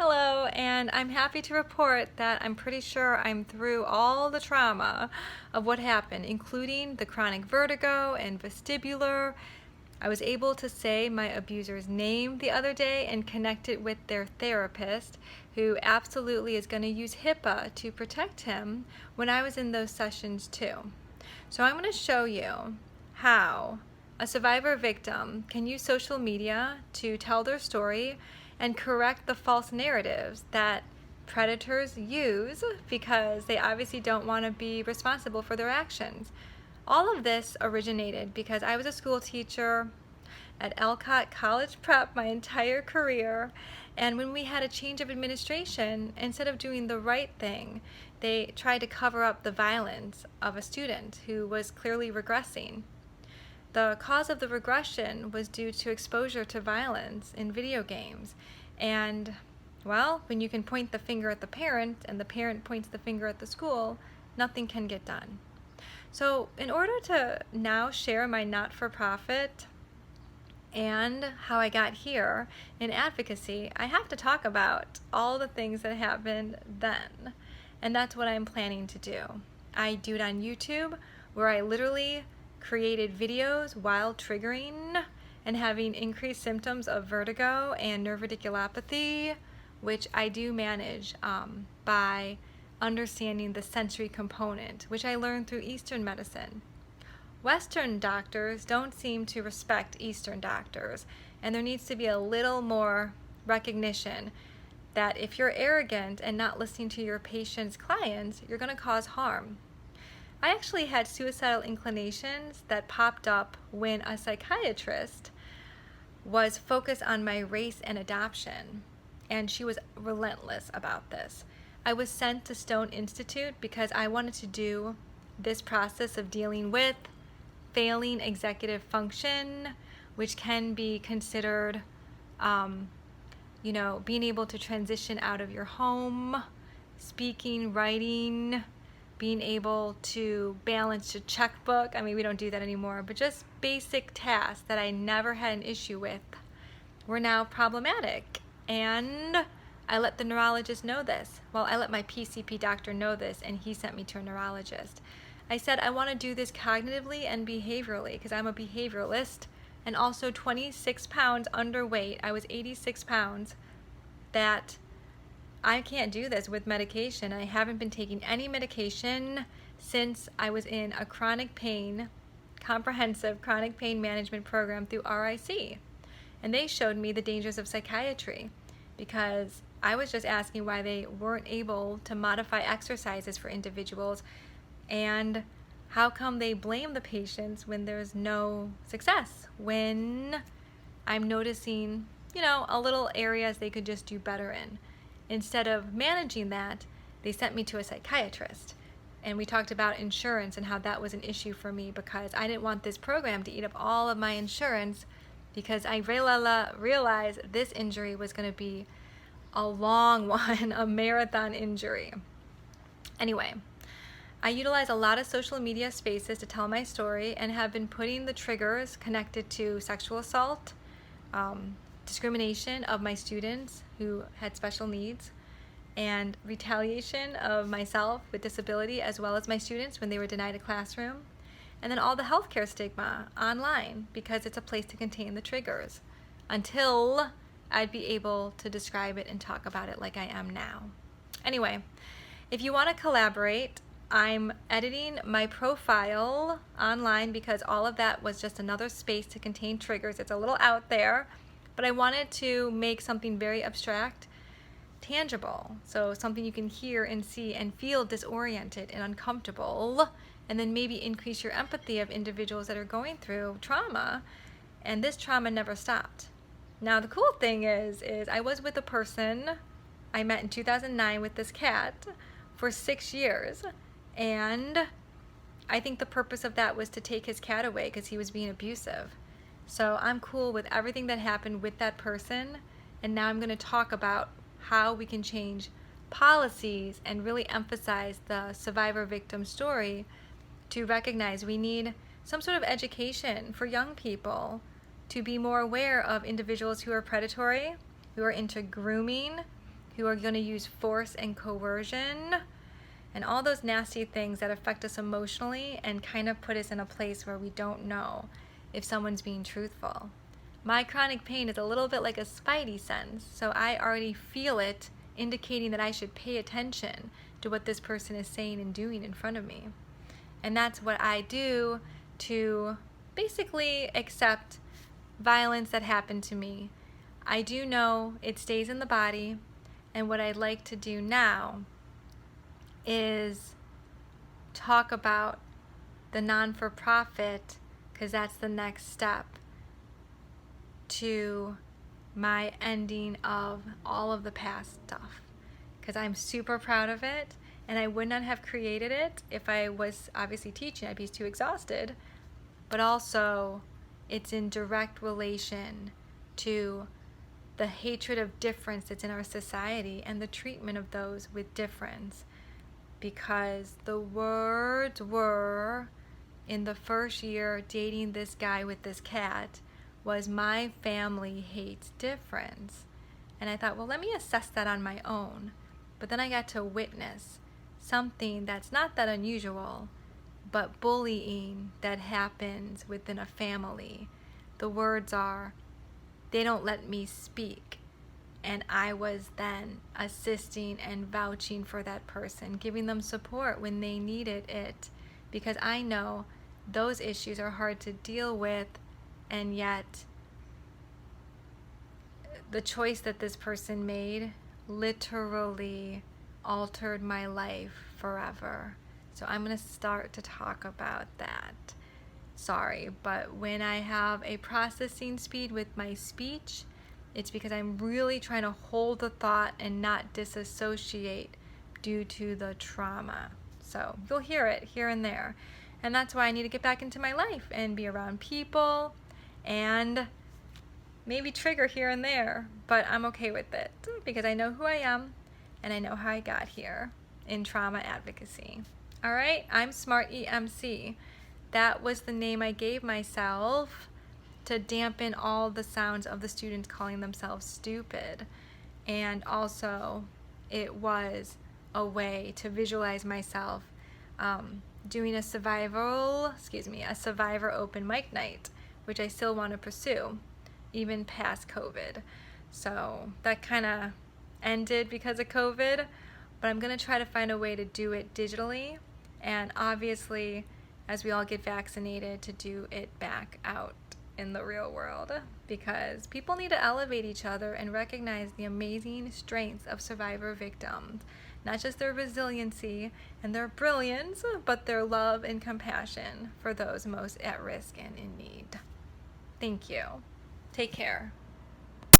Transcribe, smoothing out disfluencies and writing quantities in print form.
Hello, and I'm happy to report that I'm pretty sure I'm through all the trauma of what happened, including the chronic vertigo and vestibular. I was able to say my abuser's name the other day and connect it with their therapist, who absolutely is going to use HIPAA to protect him when I was in those sessions too. So I'm going to show you how a survivor victim can use social media to tell their story and correct the false narratives that predators use because they obviously don't want to be responsible for their actions. All of this originated because I was a school teacher at Elcott College Prep my entire career, and when we had a change of administration, instead of doing the right thing, they tried to cover up the violence of a student who was clearly regressing. The cause of the regression was due to exposure to violence in video games. And, well, when you can point the finger at the parent and the parent points the finger at the school, nothing can get done. So in order to now share my not-for-profit and how I got here in advocacy, I have to talk about all the things that happened then. And that's what I'm planning to do. I do it on YouTube, where I literally created videos while triggering and having increased symptoms of vertigo and nerve radiculopathy, which I do manage by understanding the sensory component, which I learned through Eastern medicine. Western doctors don't seem to respect Eastern doctors, and there needs to be a little more recognition that if you're arrogant and not listening to your patient's clients, you're going to cause harm. I actually had suicidal inclinations that popped up when a psychiatrist was focused on my race and adoption, and she was relentless about this. I was sent to Stone Institute because I wanted to do this process of dealing with failing executive function, which can be considered, being able to transition out of your home, speaking, writing, being able to balance your checkbook. I mean, we don't do that anymore, but just basic tasks that I never had an issue with were now problematic. And I let the neurologist know this. Well, I let my PCP doctor know this, and he sent me to a neurologist. I said, I want to do this cognitively and behaviorally because I'm a behavioralist and also 26 pounds underweight. I was 86 pounds. That I can't do this with medication. I haven't been taking any medication since I was in a comprehensive chronic pain management program through RIC. And they showed me the dangers of psychiatry because I was just asking why they weren't able to modify exercises for individuals, and how come they blame the patients when there's no success, when I'm noticing, a little areas they could just do better in. Instead of managing that, they sent me to a psychiatrist. And we talked about insurance and how that was an issue for me because I didn't want this program to eat up all of my insurance because I realized this injury was going to be a long one, a marathon injury. Anyway, I utilize a lot of social media spaces to tell my story and have been putting the triggers connected to sexual assault, discrimination of my students who had special needs, and retaliation of myself with disability as well as my students when they were denied a classroom, and then all the healthcare stigma online because it's a place to contain the triggers until I'd be able to describe it and talk about it like I am now. Anyway, if you want to collaborate, I'm editing my profile online because all of that was just another space to contain triggers. It's a little out there, but I wanted to make something very abstract tangible, so something you can hear and see and feel disoriented and uncomfortable, and then maybe increase your empathy of individuals that are going through trauma, and this trauma never stopped. Now the cool thing is I was with a person I met in 2009 with this cat for 6 years, and I think the purpose of that was to take his cat away because he was being abusive. So I'm cool with everything that happened with that person, and now I'm going to talk about how we can change policies and really emphasize the survivor-victim story to recognize we need some sort of education for young people to be more aware of individuals who are predatory, who are into grooming, who are going to use force and coercion and all those nasty things that affect us emotionally and kind of put us in a place where we don't know if someone's being truthful. My chronic pain is a little bit like a spidey sense, so I already feel it indicating that I should pay attention to what this person is saying and doing in front of me. And that's what I do to basically accept violence that happened to me. I do know it stays in the body, and what I'd like to do now is talk about the non-for-profit, because that's the next step to my ending of all of the past stuff, because I'm super proud of it, and I would not have created it if I was obviously teaching. I'd be too exhausted, but also it's in direct relation to the hatred of difference that's in our society and the treatment of those with difference, because the words were in the first year dating this guy with this cat was, my family hates difference. And I thought, well, let me assess that on my own. But then I got to witness something that's not that unusual, but bullying that happens within a family. The words are, they don't let me speak. And I was then assisting and vouching for that person, giving them support when they needed it, because I know those issues are hard to deal with, and yet the choice that this person made literally altered my life forever. So I'm going to start to talk about that. Sorry, but when I have a processing speed with my speech, it's because I'm really trying to hold the thought and not disassociate due to the trauma. So you'll hear it here and there. And that's why I need to get back into my life and be around people and maybe trigger here and there. But I'm okay with it because I know who I am and I know how I got here in trauma advocacy. All right, I'm Smart EMC. That was the name I gave myself to dampen all the sounds of the students calling themselves stupid. And also, it was a way to visualize myself doing a survivor open mic night, which I still want to pursue, even past COVID. So that kind of ended because of COVID, but I'm going to try to find a way to do it digitally, and obviously, as we all get vaccinated, to do it back out in the real world, because people need to elevate each other and recognize the amazing strengths of survivor victims, not just their resiliency and their brilliance, but their love and compassion for those most at risk and in need. Thank you. Take care.